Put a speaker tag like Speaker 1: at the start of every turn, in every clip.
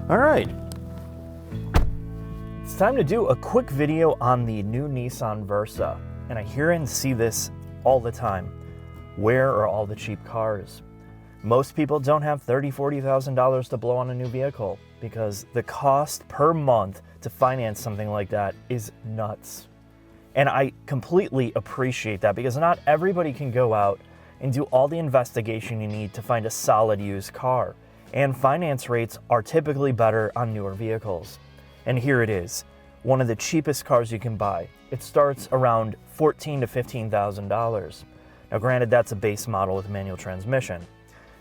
Speaker 1: All right, it's time to do a quick video on the new Nissan Versa. And I hear and see this all the time. Where are all the cheap cars? Most people don't have $30,000, $40,000 to blow on a new vehicle because the cost per month to finance something like that is nuts. And I completely appreciate that because not everybody can go out and do all the investigation you need to find a solid used car. And finance rates are typically better on newer vehicles. And here it is, one of the cheapest cars you can buy. It starts around $14,000 to $15,000. Now granted, that's a base model with manual transmission.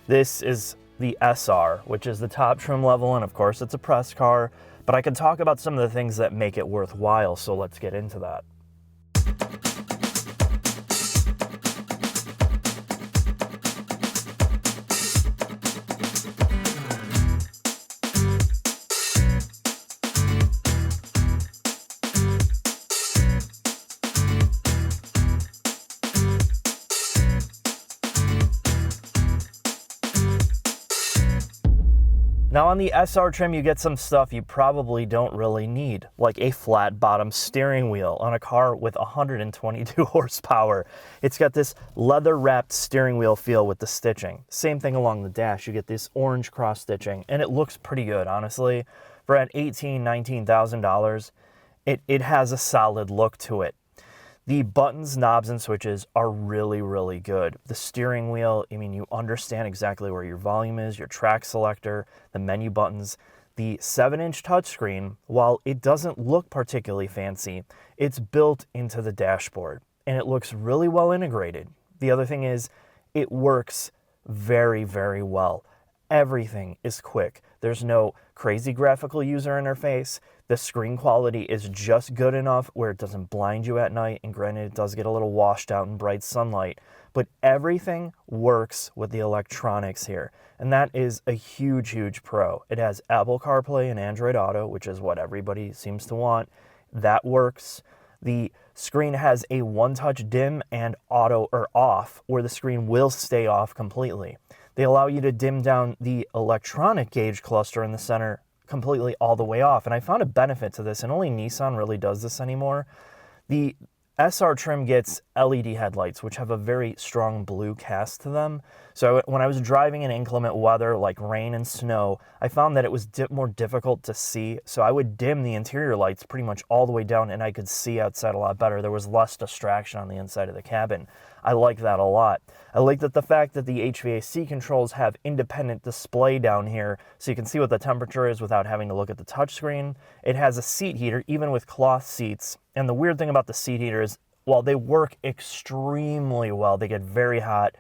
Speaker 1: This is the SR, which is the top trim level, and of course it's a press car, but I can talk about some of the things that make it worthwhile, so let's get into that. Now on the SR trim, you get some stuff you probably don't really need, like a flat bottom steering wheel on a car with 122 horsepower. It's got this leather wrapped steering wheel feel with the stitching. Same thing along the dash, you get this orange cross stitching, and it looks pretty good, honestly. For at $18,000, $19,000, it has a solid look to it. The buttons, knobs, and switches are really, really good. The steering wheel, I mean, you understand exactly where your volume is, your track selector, the menu buttons. The 7-inch touchscreen, while it doesn't look particularly fancy, it's built into the dashboard, and it looks really well integrated. The other thing is, it works very, very well. Everything is quick. There's no crazy graphical user interface. The screen quality is just good enough where it doesn't blind you at night, and granted it does get a little washed out in bright sunlight, but everything works with the electronics here, and that is a huge, huge pro. It has Apple CarPlay and Android Auto, which is what everybody seems to want. That works. The screen has a one-touch dim and auto or off, where the screen will stay off completely. They allow you to dim down the electronic gauge cluster in the center completely all the way off. And I found a benefit to this, and only Nissan really does this anymore. The SR trim gets LED headlights, which have a very strong blue cast to them. So when I was driving in inclement weather like rain and snow, I found that it was more difficult to see. So I would dim the interior lights pretty much all the way down, and I could see outside a lot better. There was less distraction on the inside of the cabin. I like that a lot. I like that the fact that the HVAC controls have independent display down here, so you can see what the temperature is without having to look at the touchscreen. It has a seat heater, even with cloth seats. And the weird thing about the seat heater is, while they work extremely well, they get very hot,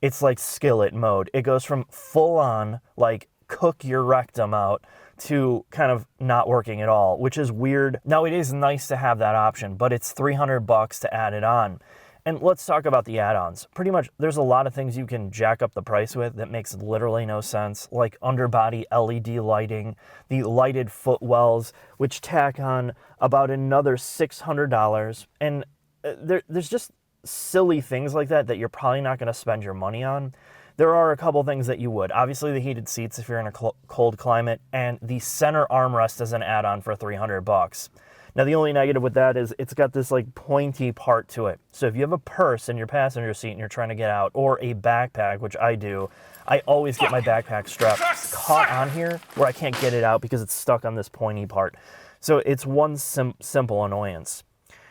Speaker 1: it's like skillet mode. It goes from full on, like, cook your rectum out, to kind of not working at all, which is weird. Now, it is nice to have that option, but it's $300 to add it on. And let's talk about the add-ons. Pretty much, there's a lot of things you can jack up the price with that makes literally no sense, like underbody LED lighting, the lighted footwells, which tack on about another $600. And there's just silly things like that that you're probably not going to spend your money on. There are a couple things that you would. Obviously, the heated seats if you're in a cold climate, and the center armrest is an add-on for $300. Now, the only negative with that is it's got this like pointy part to it. So if you have a purse in your passenger seat and you're trying to get out, or a backpack, which I do, I always get my backpack strap caught on here where I can't get it out because it's stuck on this pointy part. So it's one simple annoyance.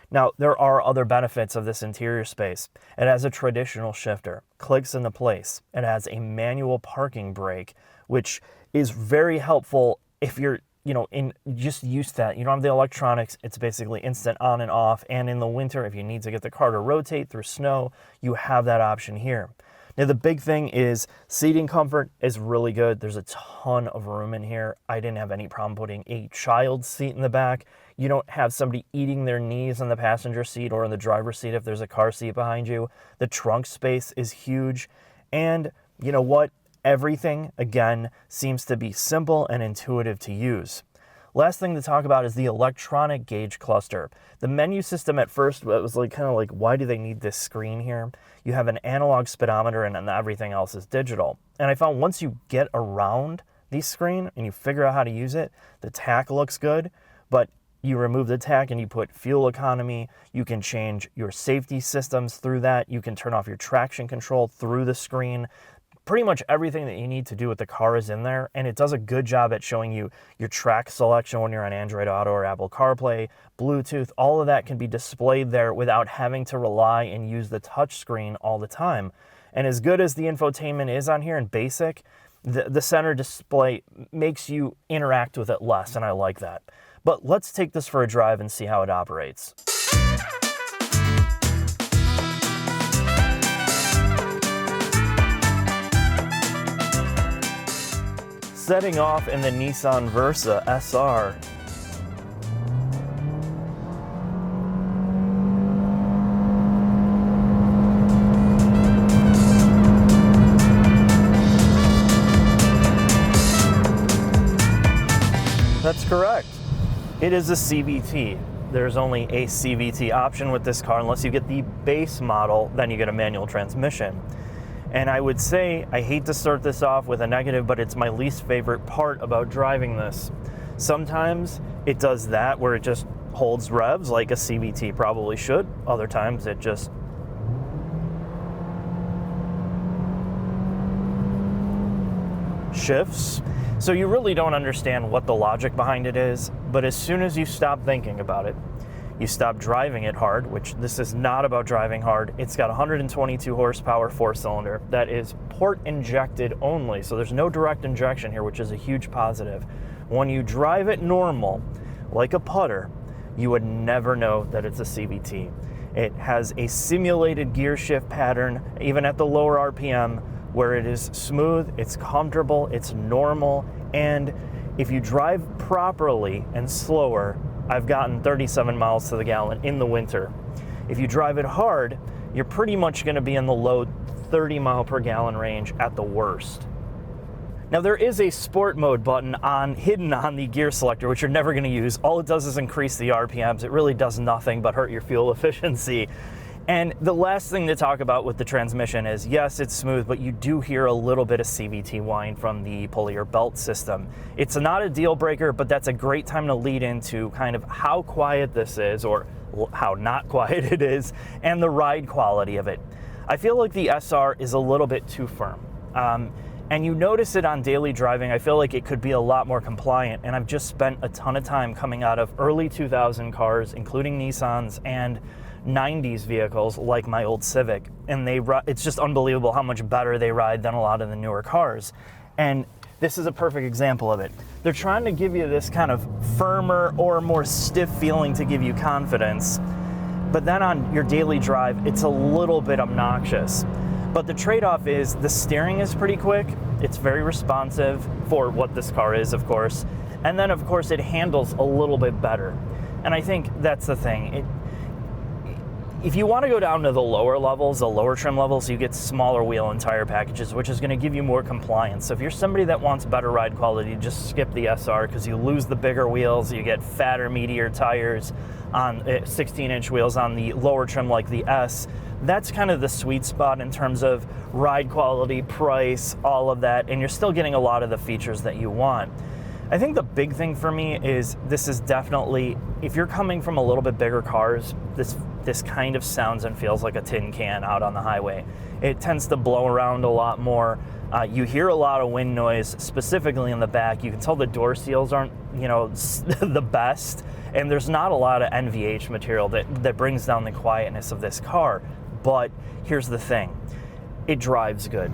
Speaker 1: Now, there are other benefits of this interior space. It has a traditional shifter, clicks into place. It has a manual parking brake, which is very helpful if you're just used to that. You don't have the electronics. It's basically instant on and off. And in the winter, if you need to get the car to rotate through snow, you have that option here. Now, the big thing is seating comfort is really good. There's a ton of room in here. I didn't have any problem putting a child's seat in the back. You don't have somebody eating their knees on the passenger seat or in the driver's seat if there's a car seat behind you. The trunk space is huge. And you know what? Everything, again, seems to be simple and intuitive to use. Last thing to talk about is the electronic gauge cluster. The menu system at first was kind of like, why do they need this screen here? You have an analog speedometer and everything else is digital. And I found once you get around safety screen and you figure out how to use it, the tach looks good, but you remove the tach and you put fuel economy. You can change your safety systems through that. You can turn off your traction control through the screen. Pretty much everything that you need to do with the car is in there, and it does a good job at showing you your track selection when you're on Android Auto or Apple CarPlay, Bluetooth. All of that can be displayed there without having to rely and use the touch screen all the time. And as good as the infotainment is on here in basic, the center display makes you interact with it less, and I like that. But let's take this for a drive and see how it operates. Setting off in the Nissan Versa SR. That's correct. It is a CVT. There's only a CVT option with this car. Unless you get the base model, then you get a manual transmission. And I would say, I hate to start this off with a negative, but it's my least favorite part about driving this. Sometimes it does that where it just holds revs like a CVT probably should. Other times it just shifts. So you really don't understand what the logic behind it is, but as soon as you stop thinking about it, you stop driving it hard, which this is not about driving hard. It's got 122 horsepower, 4-cylinder. That is port injected only, so there's no direct injection here, which is a huge positive. When you drive it normal, like a putter, you would never know that it's a CVT. It has a simulated gear shift pattern, even at the lower RPM, where it is smooth, it's comfortable, it's normal, and if you drive properly and slower, I've gotten 37 miles to the gallon in the winter. If you drive it hard, you're pretty much going to be in the low 30 mile per gallon range at the worst. Now there is a sport mode button hidden on the gear selector, which you're never going to use. All it does is increase the RPMs. It really does nothing but hurt your fuel efficiency. And the last thing to talk about with the transmission is, yes, it's smooth, but you do hear a little bit of CVT whine from the pulley or belt system. It's not a deal breaker, but that's a great time to lead into kind of how quiet this is, or how not quiet it is, and the ride quality of it. I feel like the SR is a little bit too firm. And you notice it on daily driving. I feel like it could be a lot more compliant, and I've just spent a ton of time coming out of early 2000 cars, including Nissans and 90s vehicles like my old Civic, and it's just unbelievable how much better they ride than a lot of the newer cars. And this is a perfect example of it. They're trying to give you this kind of firmer or more stiff feeling to give you confidence, but then on your daily drive, it's a little bit obnoxious. But the trade-off is the steering is pretty quick. It's very responsive for what this car is, of course. And then, of course, it handles a little bit better. And I think that's the thing. If you want to go down to the lower levels, the lower trim levels, you get smaller wheel and tire packages, which is going to give you more compliance. So if you're somebody that wants better ride quality, just skip the SR, because you lose the bigger wheels, you get fatter, meatier tires on 16-inch wheels on the lower trim like the S. That's kind of the sweet spot in terms of ride quality, price, all of that, and you're still getting a lot of the features that you want. I think the big thing for me is this is definitely, if you're coming from a little bit bigger cars, this kind of sounds and feels like a tin can out on the highway. It tends to blow around a lot more. You hear a lot of wind noise, specifically in the back. You can tell the door seals aren't, the best, and there's not a lot of NVH material that brings down the quietness of this car. But here's the thing, it drives good.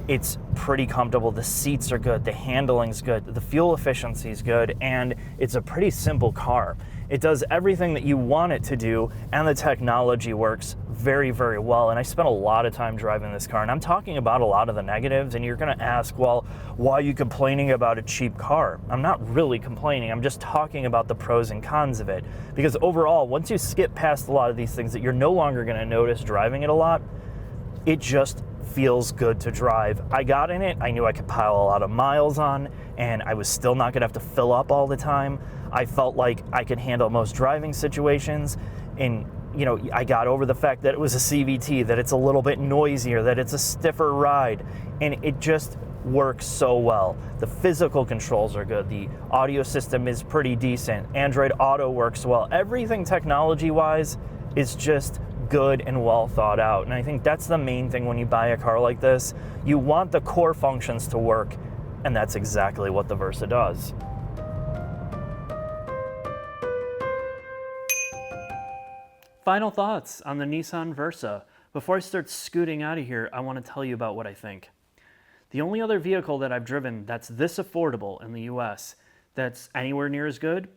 Speaker 1: It's pretty comfortable, the seats are good, the handling's good, the fuel efficiency's good, and it's a pretty simple car. It does everything that you want it to do, and the technology works very, very well. And I spent a lot of time driving this car, and I'm talking about a lot of the negatives, and you're gonna ask, well, why are you complaining about a cheap car? I'm not really complaining, I'm just talking about the pros and cons of it. Because overall, once you skip past a lot of these things that you're no longer gonna notice driving it a lot, it just feels good to drive. I got in it, I knew I could pile a lot of miles on, and I was still not gonna have to fill up all the time. I felt like I could handle most driving situations, and I got over the fact that it was a CVT, that it's a little bit noisier, that it's a stiffer ride, and it just works so well. The physical controls are good. The audio system is pretty decent. Android Auto works well. Everything technology-wise is just good and well thought out. And I think that's the main thing when you buy a car like this. You want the core functions to work, and that's exactly what the Versa does. Final thoughts on the Nissan Versa. Before I start scooting out of here, I want to tell you about what I think. The only other vehicle that I've driven that's this affordable in the US that's anywhere near as good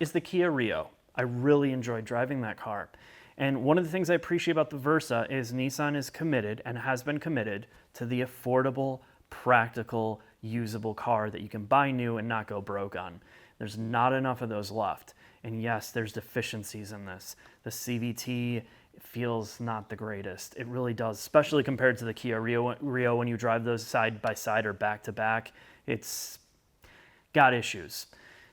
Speaker 1: is the Kia Rio. I really enjoyed driving that car. And one of the things I appreciate about the Versa is Nissan is committed and has been committed to the affordable, practical, usable car that you can buy new and not go broke on. There's not enough of those left. And yes, there's deficiencies in this. The CVT feels not the greatest. It really does, especially compared to the Kia Rio when you drive those side by side or back to back. It's got issues.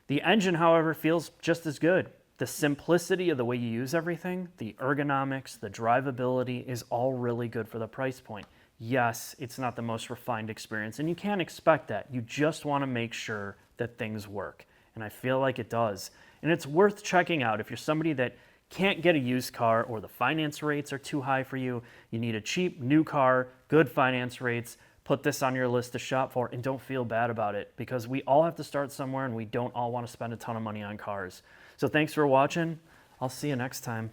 Speaker 1: The engine, however, feels just as good. The simplicity of the way you use everything, the ergonomics, the drivability is all really good for the price point. Yes, it's not the most refined experience, and you can't expect that. You just want to make sure that things work, and I feel like it does. And it's worth checking out if you're somebody that can't get a used car or the finance rates are too high for you. You need a cheap new car, good finance rates. Put this on your list to shop for and don't feel bad about it, because we all have to start somewhere and we don't all want to spend a ton of money on cars. So thanks for watching. I'll see you next time.